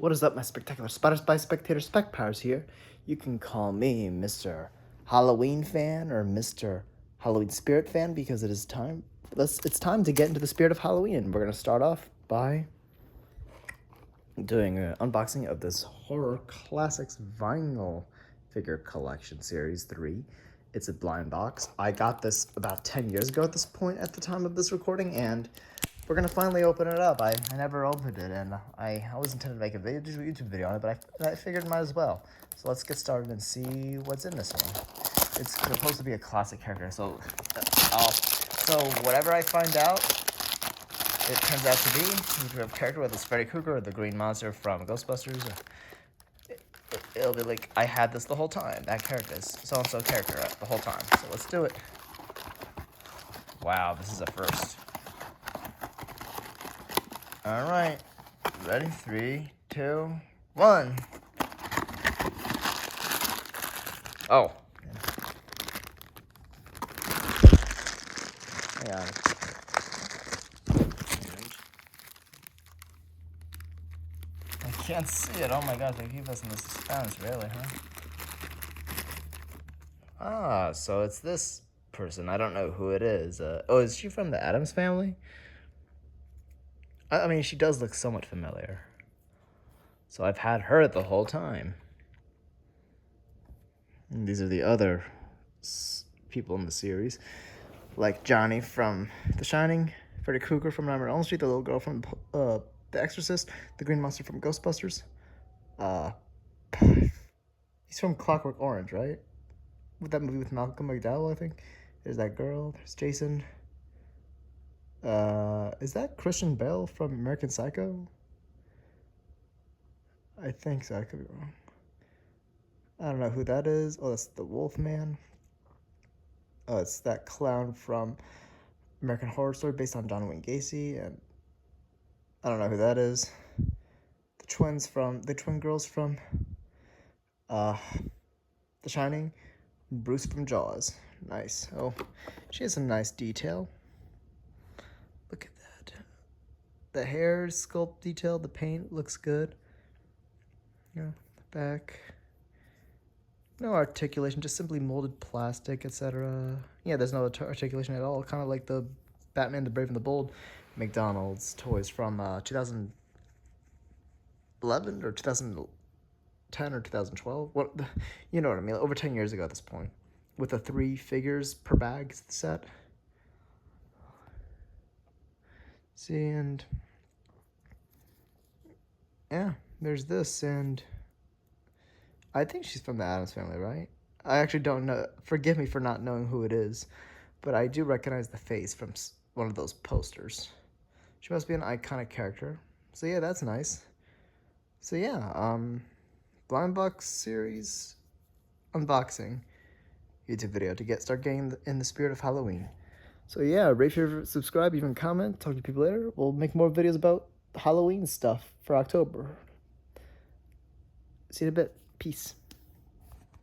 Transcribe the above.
What is up, my spectacular Spider Spy spectator Spec Powers here? You can call me Mr. Halloween fan or Mr. Halloween Spirit fan because it's time to get into the spirit of Halloween. We're gonna start off by doing an unboxing of this Horror Classics vinyl figure collection series 3. It's a blind box. I got this about 10 years ago at this point at the time of this recording, and we're gonna finally open it up. I never opened it, and I always intended to make a YouTube video on it, but I figured might as well. So let's get started and see what's in this one. It's supposed to be a classic character, so whatever I find out, it turns out to be a character, whether it's Freddy Krueger or the Green Monster from Ghostbusters. It'll be like I had this the whole time. That character is so-and-so character the whole time. So let's do it. Wow, this is a first. All right, ready? 3, 2, 1. Oh. Hang on. I can't see it. Oh my god, they keep us in the suspense, really, huh? Ah, so it's this person. I don't know who it is. Oh, is she from the Addams Family? I mean, she does look somewhat familiar. So I've had her the whole time. And these are the other people in the series. Like Johnny from The Shining, Freddy Krueger from Nightmare on Elm Street, the little girl from The Exorcist, the Green Monster from Ghostbusters. He's from Clockwork Orange, right? With that movie with Malcolm McDowell, I think. There's that girl. There's Jason. Is that Christian Bale from American Psycho? I think so. I could be wrong. I don't know who that is. Oh, that's the Wolfman. Oh, it's that clown from American Horror Story based on John Wayne Gacy, and I don't know who that is. The twin girls from The Shining, Bruce from Jaws. Nice. Oh, she has some nice detail. Look at that. The hair sculpt detail, the paint looks good. Yeah, the back. No articulation, just simply molded plastic, etc. Yeah, there's no articulation at all. Kind of like the Batman, the Brave and the Bold McDonald's toys from 2011 or 2010 or 2012. What, you know what I mean? Over 10 years ago at this point, with the 3 figures per bag set. See, and yeah, there's this, and I think she's from the Addams Family, right? I actually don't know. Forgive me for not knowing who it is, but I do recognize the face from one of those posters. She must be an iconic character. So yeah, that's nice. So yeah, blind box series unboxing YouTube video to start getting in the spirit of Halloween. So yeah, rate, favorite, subscribe, even comment. Talk to people later. We'll make more videos about Halloween stuff for October. See you in a bit. Peace.